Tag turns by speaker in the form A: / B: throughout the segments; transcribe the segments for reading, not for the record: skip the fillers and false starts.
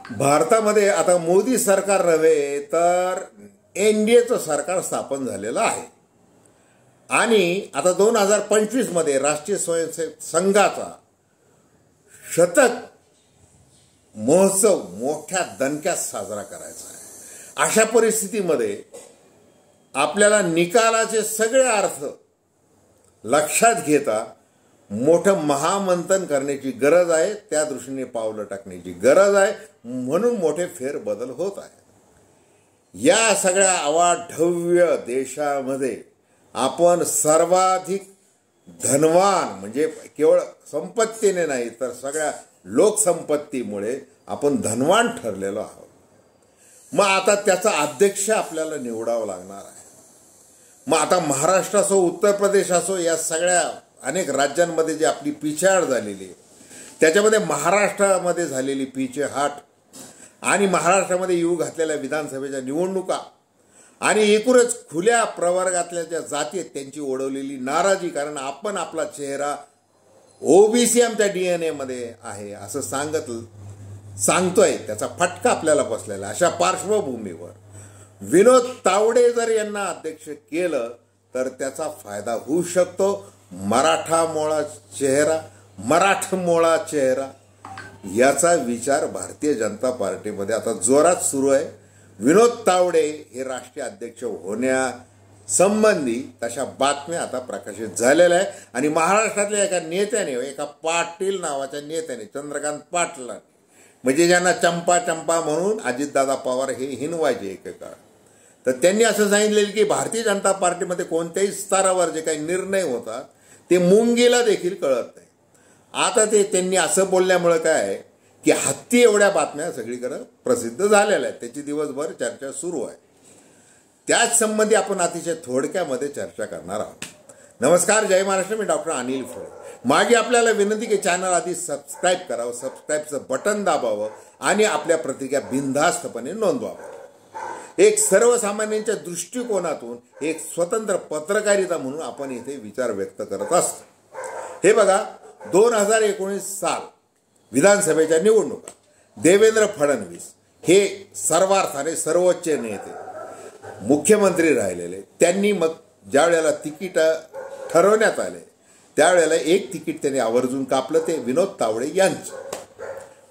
A: भारतामध्ये आता मोदी सरकार नव्हे तर एनडीएचं सरकार स्थापन झालेलं आहे आणि आता 2025 मध्ये राष्ट्रीय स्वयंसेवक संघाचा शतक महोत्सव मोठ्या दणक्यात साजरा करायचा आहे। अशा परिस्थितीमध्ये आपल्याला निकालाचे सगळे अर्थ लक्षात घेता मोठं महामंथन करण्याची गरज आहे, त्या दृष्टीने पावलं टाकण्याची गरज आहे, म्हणून मोठे फेरबदल होत आहेत। या सगळ्या अवाढव्य देशामध्ये आपण सर्वाधिक धनवान म्हणजे केवळ संपत्तीने नाही तर सगळ्या लोकसंपत्तीमुळे आपण धनवान ठरलेलो आहोत। मग आता त्याचा अध्यक्ष आपल्याला निवडावा लागणार आहे। मग आता महाराष्ट्र असो उत्तर प्रदेश असो या सगळ्या अनेक राज्यांमध्ये जी आपली पिछेहाट झालेली आहे त्याच्यामध्ये महाराष्ट्रामध्ये झालेली पिछेहाट आणि महाराष्ट्रामध्ये येऊ घातलेल्या विधानसभेच्या निवडणुका आणि एकूणच खुल्या प्रवर्गातल्या ज्या जाती आहेत त्यांची ओढवलेली नाराजी, कारण आपण आपला चेहरा ओबीसी आमच्या DNA मध्ये आहे असं सांगतोय, त्याचा फटका आपल्याला बसलेला। अशा पार्श्वभूमीवर विनोद तावडे जर यांना अध्यक्ष केलं तर त्याचा फायदा होऊ शकतो। मराठमोळा चेहरा याचा विचार भारतीय जनता पार्टीमध्ये आता जोरात सुरू आहे। विनोद तावडे हे राष्ट्रीय अध्यक्ष होण्यासंबंधी तशा बातम्या आता प्रकाशित झालेल्या आहे आणि महाराष्ट्रातल्या एका नेत्याने, एका पाटील नावाच्या नेत्याने, चंद्रकांत पाटील म्हणजे ज्यांना चंपा चंपा म्हणून अजितदादा पवार हे हिनवायचे एकेकाळ, तर त्यांनी असं सांगितलेलं की भारतीय जनता पार्टीमध्ये कोणत्याही स्तरावर जे काही निर्णय होतात ते मुंगीला देखील कळत नाही। आता त्यांनी असं बोलल्यामुळे काय आहे की हत्ती एवढ्या बातम्या सगळीकडे प्रसिद्ध झालेल्या आहेत, त्याची दिवसभर चर्चा सुरू आहे। त्याच संबंधी आपण अतिशय थोडक्यामध्ये चर्चा करणार आहोत। नमस्कार, जय महाराष्ट्र, मी डॉक्टर अनिल फळे। माझी आपल्याला विनंती की चॅनल आधी सबस्क्राईब करावं, सबस्क्राईबचं बटन दाबावं आणि आपल्या प्रतिक्रिया बिनधास्तपणे नोंदवावं। एक सर्वसामान्यांच्या दृष्टिकोनातून एक स्वतंत्र पत्रकारिता म्हणून आपण इथे विचार व्यक्त करत असतो। हे बघा, 2019 साल विधानसभेच्या निवडणुका, देवेंद्र फडणवीस हे सर्वार्थाने सर्वोच्च नेते मुख्यमंत्री राहिलेले, त्यांनी मग ज्या वेळेला तिकीट ठरवण्यात आले त्यावेळेला एक तिकीट त्यांनी आवर्जून कापलं, ते विनोद तावडे यांचं।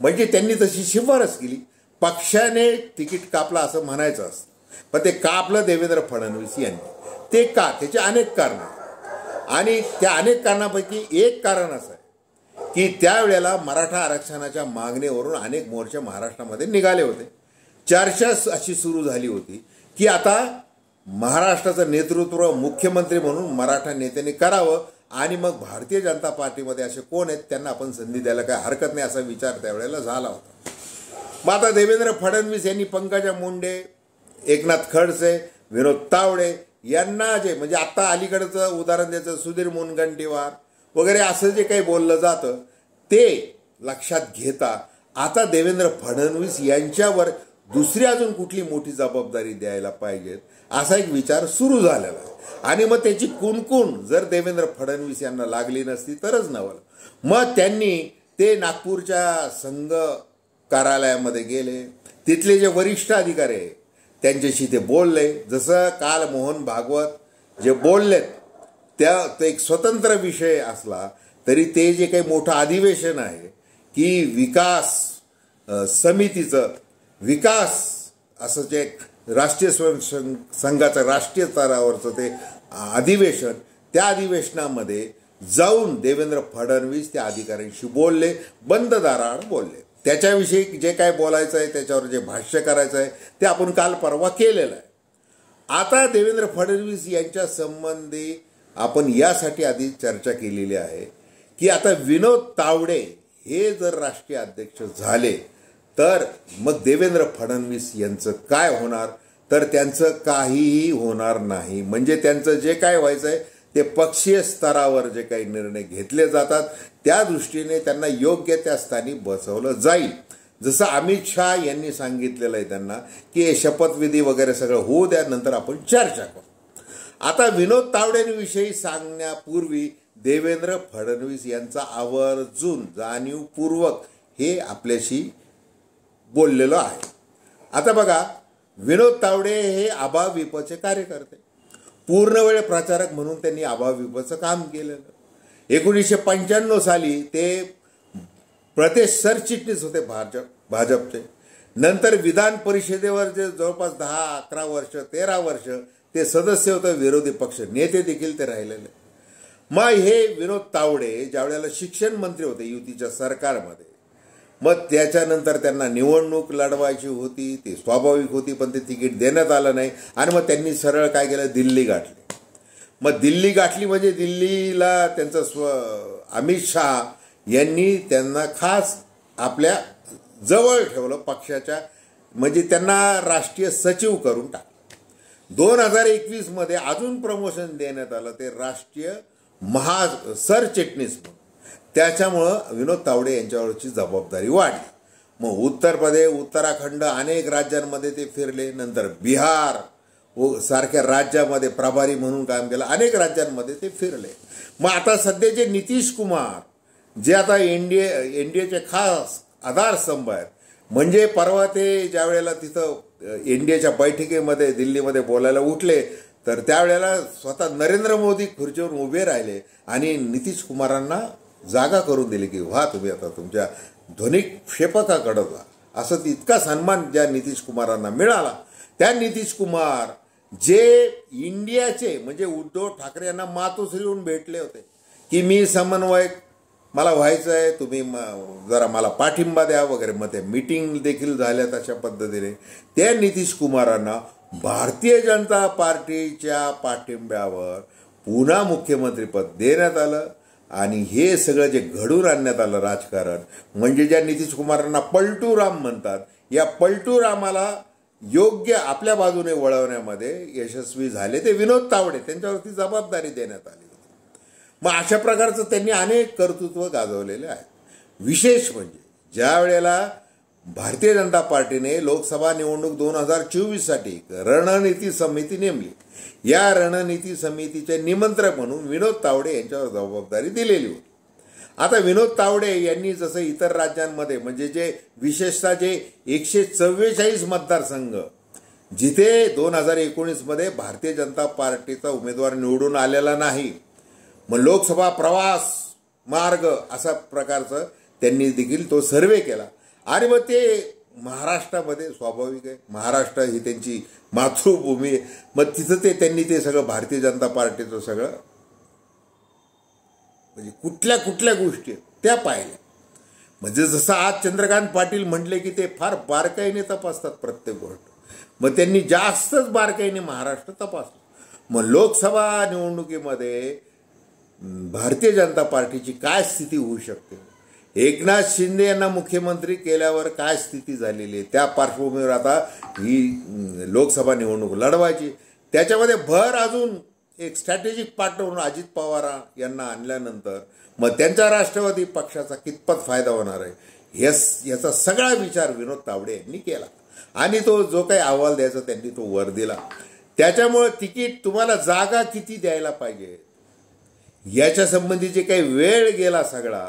A: म्हणजे त्यांनी तशी शिफारस केली, पक्षाने तिकीट कापलं असं म्हणायचं असतं, पण ते कापलं देवेंद्र फडणवीस यांनी। ते का? त्याचे अनेक कारण आणि त्या अनेक कारणापैकी एक कारण असं आहे की त्यावेळेला मराठा आरक्षणाच्या मागणीवरून अनेक मोर्चे महाराष्ट्रामध्ये निघाले होते। चर्चा अशी सुरू झाली होती की आता महाराष्ट्राचं नेतृत्व मुख्यमंत्री म्हणून मराठा नेत्यांनी करावं आणि मग भारतीय जनता पार्टीमध्ये असे कोण आहेत त्यांना आपण संधी द्यायला काय हरकत नाही असा विचार त्यावेळेला झाला होता। मग आता देवेंद्र फडणवीस यांनी पंकजा मुंडे, एकनाथ खडसे, विनोद तावडे यांना जे म्हणजे आता अलीकडचं उदाहरण द्यायचं सुधीर मुनगंटीवार वगैरे असं जे काही बोललं जातं ते लक्षात घेता आता देवेंद्र फडणवीस यांच्यावर दुसरी अजून कुठली मोठी जबाबदारी द्यायला पाहिजेत असा एक विचार सुरू झालेला आहे। आणि मग त्याची कुणकुण जर देवेंद्र फडणवीस यांना लागली नसती तरच नवल। मग त्यांनी ते नागपूरच्या संघ कार्यालयामध्ये गेले, तिथले जे वरिष्ठ अधिकारी आहे त्यांच्याशी ते बोलले। जसं काल मोहन भागवत जे बोललेत त्या एक स्वतंत्र विषय असला तरी ते जे काही मोठं अधिवेशन आहे की विकास समितीचं विकास असं जे राष्ट्रीय स्वयंसेवक संघाचं राष्ट्रीय स्तरावरचं ते अधिवेशन, त्या अधिवेशनामध्ये जाऊन देवेंद्र फडणवीस त्या अधिकाऱ्यांशी बोलले, बंद दाराआड बोलले। त्याच्याविषयी जे काय बोलायचं आहे, त्याच्यावर जे भाष्य करायचं आहे ते आपण काल परवा केलेलं आहे। आता देवेंद्र फडणवीस यांच्या संबंधी आपण यासाठी आधी चर्चा केलेली आहे की आता विनोद तावडे हे जर राष्ट्रीय अध्यक्ष झाले तर मग देवेंद्र फडणवीस यांचं काय होणार, तर त्यांचं काहीही होणार नाही। म्हणजे त्यांचं जे काय व्हायचं आहे ते पक्षीय स्तरावर जे काही निर्णय घेतले जातात त्या दृष्टीने त्यांना योग्य त्या स्थानी बसवलं जाईल। जसं अमित शहा यांनी सांगितलेलं आहे त्यांना की शपथविधी वगैरे सगळं होऊ द्या, नंतर आपण चर्चा करू। आता विनोद तावडेंविषयी सांगण्यापूर्वी देवेंद्र फडणवीस यांचा आवर्जून जाणीवपूर्वक हे आपल्याशी बोललेलो आहे. आता बघा, विनोद तावडे हे अभाविपचे कार्यकर्ते, पूर्णवेळ प्रचारक म्हणून त्यांनी अभाविपचं काम केलेलं. 1995 साली ते प्रदेश सरचिटणीस होते भाजपचे. नंतर विधान परिषदेवर जे जवळपास 10-11 वर्ष 13 वर्ष ते सदस्य होते, विरोधी पक्ष नेते देखील ते राहिलेले. मग हे विनोद तावडे ज्यावेळेला शिक्षण मंत्री होते युतीच्या सरकारमध्ये, मग त्याच्यानंतर त्यांना निवडणूक लढवायची होती, ती स्वाभाविक होती, पण ते तिकीट देण्यात आलं नाही. आणि मग त्यांनी सरळ काय केलं, दिल्ली गाठली. मग दिल्ली गाठली म्हणजे दिल्लीला त्यांचं अमित शहा यांनी त्यांना खास आपल्या जवळ ठेवलं पक्षाच्या, म्हणजे त्यांना राष्ट्रीय सचिव करून टाकलं. 2021 मध्ये अजून प्रमोशन देण्यात आलं, ते राष्ट्रीय सरचिटणीस म्हणून. त्याच्यामुळं विनोद तावडे यांच्यावरची जबाबदारी वाढली. मग उत्तर प्रदेश, उत्तराखंड अनेक राज्यांमध्ये ते फिरले. नंतर बिहार सारख्या राज्यामध्ये प्रभारी म्हणून काम केलं, अनेक राज्यांमध्ये ते फिरले. मग आता सध्याचे नितीश कुमार जे आता एनडीएचे खास आधारस्तंभ आहेत, म्हणजे परवा ते ज्या वेळेला तिथं एनडीएच्या बैठकीमध्ये दिल्लीमध्ये बोलायला उठले, तर त्यावेळेला स्वतः नरेंद्र मोदी खुर्चीवर उभे राहिले आणि नितीश कुमारांना जागा करून दिली की व्हा तुम्ही आता तुमच्या ध्वनिक्षेपकाकडे जा. असं इतका सन्मान ज्या नितीश कुमारांना मिळाला. त्या नितीश कुमार जे इंडियाचे म्हणजे उद्धव ठाकरे यांना मातोश्री येऊन भेटले होते की मी समन्वयक मला व्हायचं आहे, तुम्ही जरा मला पाठिंबा द्या वगैरे. मग त्या मीटिंग देखील झाल्यात अशा पद्धतीने. त्या नितीश कुमारांना भारतीय जनता पार्टीच्या पाठिंब्यावर पुन्हा मुख्यमंत्रीपद देण्यात आलं. आणि हे सगळं जे घडून आणण्यात आलं राजकारण, म्हणजे ज्या नितीश कुमारांना पलटू राम म्हणतात, या पलटू रामाला योग्य आपल्या बाजूने वळवण्यामध्ये यशस्वी झाले ते विनोद तावडे. त्यांच्यावरती जबाबदारी देण्यात आली होती. मग अशा प्रकारचं त्यांनी अनेक कर्तृत्व गाजवलेले आहे. विशेष म्हणजे ज्या वेळेला भारतीय जनता पार्टीने लोकसभा निवडणूक 2024साठी रणनीती समिती नेमली, या रणनीती समितीचे निमंत्रक म्हणून विनोद तावडे यांच्यावर जबाबदारी दिलेली होती. आता विनोद तावडे यांनी जसं इतर राज्यांमध्ये म्हणजे जे विशेषतः जे 144 मतदारसंघ जिथे 2019 मध्ये भारतीय जनता पार्टीचा उमेदवार निवडून आलेला नाही, मग लोकसभा प्रवास मार्ग असा प्रकारचं त्यांनी देखील तो सर्वे केला. आणि मग ते महाराष्ट्रामध्ये स्वाभाविक आहे, महाराष्ट्र ही त्यांची मातृभूमी आहे. मग तिथं त्यांनी ते सगळं भारतीय जनता पार्टीचं सगळं म्हणजे कुठल्या कुठल्या गोष्टी त्या पाहिल्या. म्हणजे जसं आज चंद्रकांत पाटील म्हटले की ते फार बारकाईने तपासतात प्रत्येक गोष्ट, मग त्यांनी जास्तच बारकाईने महाराष्ट्र तपासलं. मग लोकसभा निवडणुकीमध्ये भारतीय जनता पार्टीची काय स्थिती होऊ शकते, एकनाथ शिंदे यांना मुख्यमंत्री केल्यावर काय स्थिती झालेली आहे, त्या पार्श्वभूमीवर आता ही लोकसभा निवडणूक लढवायची. त्याच्यामध्ये भर अजून एक स्ट्रॅटेजिक पार्टनर म्हणून अजित पवार यांना आणल्यानंतर मग त्यांच्या राष्ट्रवादी पक्षाचा कितपत फायदा होणार आहे याचा सगळा विचार विनोद तावडे यांनी केला. आणि तो जो काही अहवाल द्यायचा त्यांनी तो वर दिला. त्याच्यामुळे तिकीट तुम्हाला जागा किती द्यायला पाहिजे याच्या संबंधीचे काही वेळ गेला सगळा.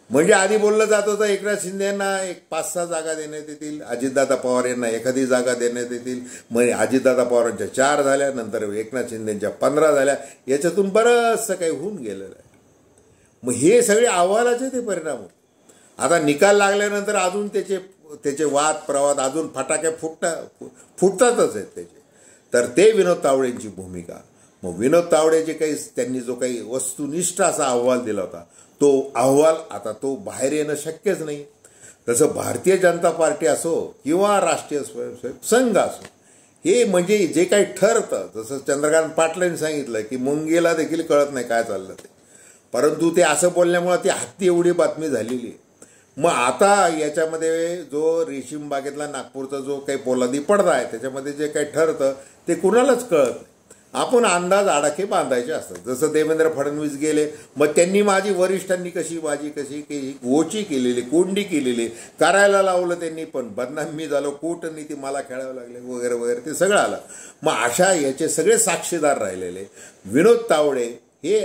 A: म्हणजे आधी बोललं जात होतं एकनाथ शिंदे यांना 5-6 जागा देण्यात येतील, अजितदादा पवार यांना एखादी जागा देण्यात येतील. मग अजितदादा पवारांच्या 4 झाल्या, नंतर एकनाथ शिंदेच्या 15 झाल्या. याच्यातून बरंचसं काही होऊन गेलेलं आहे. मग हे सगळे अहवालाचे ते परिणाम होते. आता निकाल लागल्यानंतर अजून त्याचे वाद प्रवाद अजून फटाके फुटतातच आहेत त्याचे. तर ते विनोद तावडेंची भूमिका. मग विनोद तावडे त्यांनी जो काही वस्तुनिष्ठ असा अहवाल दिला होता, तो अहवाल आता तो बाहेर येणं शक्यच नाही. तसं भारतीय जनता पार्टी असो किंवा राष्ट्रीय स्वयंसेवक संघ असो, हे म्हणजे जे काही ठरतं, जसं चंद्रकांत पाटलांनी सांगितलं की मुंगीला देखील कळत नाही काय चाललं ते, परंतु ते असं बोलल्यामुळे ती हत्ती एवढी बातमी झालेली आहे. मग आता याच्यामध्ये जो रेशीम बागेतला नागपूरचा जो काही पोलादी पडदा आहे त्याच्यामध्ये जे काही ठरतं ते कुणालाच कळत नाही. आपण अंदाज आडाखे बांधायचे असतात. जसं देवेंद्र फडणवीस गेले, मग त्यांनी माझी वरिष्ठांनी कशी ओची केलेली, कोंडी केलेली करायला लावलं त्यांनी, पण बदनाम मी झालो, कूटनीती मला खेळावं लागले वगैरे वगैरे ते सगळं आलं. मग अशा याचे सगळे साक्षीदार राहिलेले विनोद तावडे हे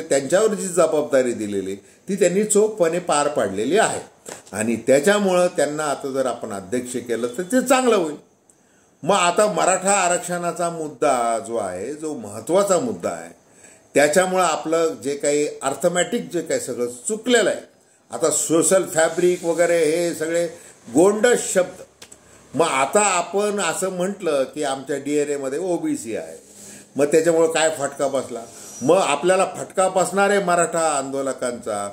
A: त्यांच्यावर जी जबाबदारी दिलेली ती त्यांनी चोखपणे पार पाडलेली आहे आणि त्याच्यामुळं त्यांना आता जर आपण अध्यक्ष केलं तर ते चांगलं होईल. मग आता मराठा आरक्षणाचा मुद्दा जो आहे, जो महत्त्वाचा मुद्दा आहे, त्याच्यामुळं आपलं जे काही अर्थमॅटिक जे काही सगळं चुकलेलं आहे, आता सोशल फॅब्रिक वगैरे हे सगळे गोंडस शब्द. मग आता आपण असं म्हटलं की आमच्या DNA OBC आहे, मग त्याच्यामुळं काय फटका बसला. मग आपल्याला फटका बसणारे मराठा आंदोलकांचा,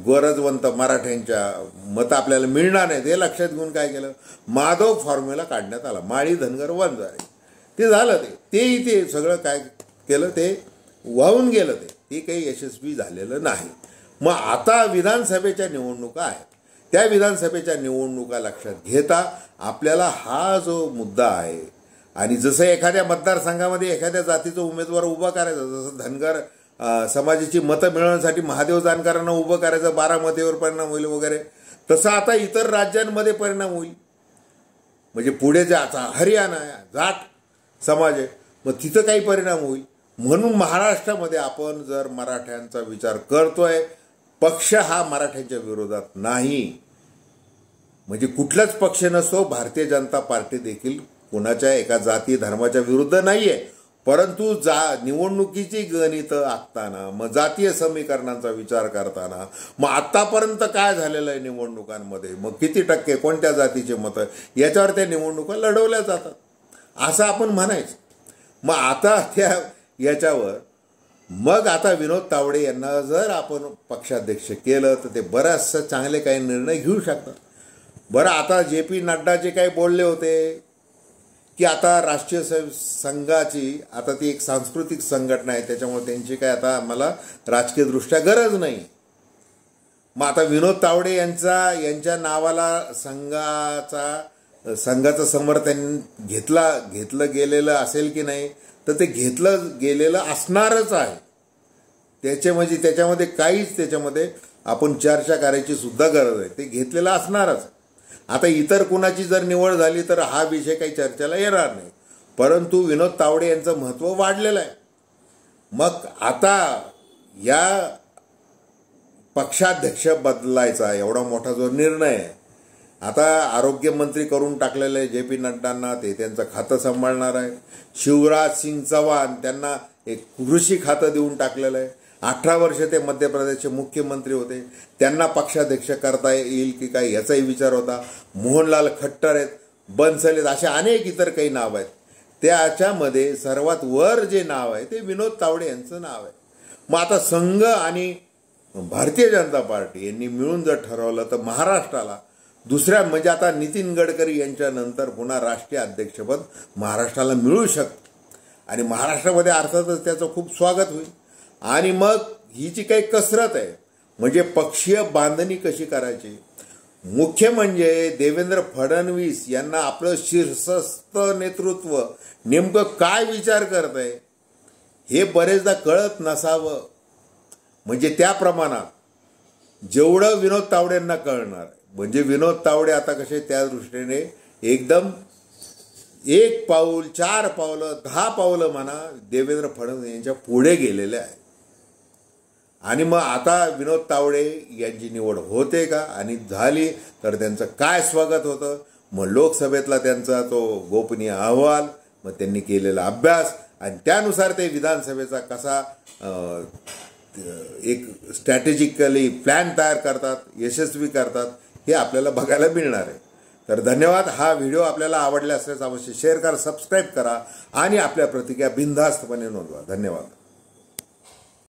A: गरजवंत मराठ्यांच्या मतं आपल्याला मिळणार नाही हे लक्षात घेऊन काय केलं, माधव फॉर्म्युला काढण्यात आला. माळी धनगर वंजारी ते झालं. तेही ते सगळं काय केलं, ते वाहून गेलं. ते काही यशस्वी झालेलं नाही. मग आता विधानसभेच्या निवडणुका आहेत. त्या विधानसभेच्या निवडणुका लक्षात घेता आपल्याला हा जो मुद्दा आहे, आणि जसं एखाद्या मतदारसंघामध्ये एखाद्या जातीचा उमेदवार उभा करायचा, जसं धनगर समाजाची मतं मिळवण्यासाठी महादेव जानकरांना उभं करायचं, बारामतीवर परिणाम होईल वगैरे, तसं आता इतर राज्यांमध्ये परिणाम होईल. म्हणजे पुढे जे आता हरियाणा जाट समाज आहे, मग तिथं काही परिणाम होईल. म्हणून महाराष्ट्रामध्ये आपण जर मराठ्यांचा विचार करतोय, पक्ष हा मराठ्यांच्या विरोधात नाही, म्हणजे कुठलाच पक्ष नसतो. भारतीय जनता पार्टी देखील कुणाच्या एका जाती धर्माच्या विरुद्ध नाही आहे, परंतु निवडणुकीची गणितं आखताना, मग जातीय समीकरणांचा विचार करताना, मग आत्तापर्यंत काय झालेलं आहे निवडणुकांमध्ये, मग किती टक्के कोणत्या जातीचे मतं, याच्यावर त्या निवडणुका लढवल्या जातात असं आपण म्हणायचं. मग आता याच्यावर मग आता विनोद तावडे यांना जर आपण पक्षाध्यक्ष केलं तर ते बऱ्याचशा चांगले काही निर्णय घेऊ शकतात. बरं, आता JP नड्डा जे काही बोलले होते की आता राष्ट्रीय संघाची आता ती एक सांस्कृतिक संघटना आहे, त्याच्यामुळे त्यांची काय आता आम्हाला राजकीयदृष्ट्या गरज नाही. मग आता विनोद तावडे यांच्या नावाला संघाचं समर्थन घेतलं गेलेलं असेल की नाही, तर ते घेतलं गेलेलं असणारच आहे. त्याच्यामध्ये काहीच त्याच्यामध्ये आपण चर्चा करायची सुद्धा गरज आहे. ते घेतलेलं असणारच. आता इतर कुणाची जर निवड झाली तर हा विषय काही चर्चेला येणार नाही, परंतु विनोद तावडे यांचं महत्त्व वाढलेलं आहे. मग आता या पक्षाध्यक्ष बदलायचा एवढा मोठा जो निर्णय आहे, आता आरोग्यमंत्री करून टाकलेलं आहे JP नड्डांना, ते त्यांचं खातं सांभाळणार आहे. शिवराज सिंग चौहान त्यांना एक कृषी खातं देऊन टाकलेलं आहे. 18 वर्ष ते मध्य प्रदेशचे मुख्यमंत्री होते, त्यांना पक्षाध्यक्ष करता येईल की काय याचाही विचार होता. मोहनलाल खट्टर आहेत, बन्सल आहेत, अशा अनेक इतर काही नाव आहेत. त्याच्यामध्ये सर्वात वर जे नाव आहे ते विनोद तावडे यांचं नाव आहे. मग आता संघ आणि भारतीय जनता पार्टी यांनी मिळून जर ठरवलं तर महाराष्ट्राला दुसऱ्या, म्हणजे आता नितीन गडकरी यांच्यानंतर पुन्हा राष्ट्रीय अध्यक्षपद महाराष्ट्राला मिळू शकतं आणि महाराष्ट्रामध्ये अर्थातच त्याचं खूप स्वागत होईल. आणि मग ही जी काही कसरत आहे, म्हणजे पक्षीय बांधणी कशी करायची, मुख्य म्हणजे देवेंद्र फडणवीस यांना आपलं शीर्षस्थ नेतृत्व नेमकं काय विचार करत आहे हे बरेचदा कळत नसावं. म्हणजे त्या प्रमाणात जेवढं विनोद तावडेंना कळणार, म्हणजे विनोद तावडे आता कसे त्या दृष्टीने एकदम 1 पाऊल 4 पावलं 10 पावलं म्हणा देवेंद्र फडणवीस यांच्या पुढे गेलेले आहे. आणि मग आता विनोद तावडे यांची निवड होते का, आणि झाली तर त्यांचं काय स्वागत होतं. मग लोकसभेतला त्यांचा तो गोपनीय अहवाल, मग त्यांनी केलेला अभ्यास, आणि त्यानुसार ते विधानसभेचा कसा एक स्ट्रॅटेजिकली प्लॅन तयार करतात, यशस्वी करतात, हे आपल्याला बघायला मिळणार आहे. तर धन्यवाद. हा व्हिडिओ आपल्याला आवडला असल्यास अवश्य शेअर करा, सबस्क्राईब करा आणि आपल्या प्रतिक्रिया बिनधास्तपणे नोंदवा. धन्यवाद.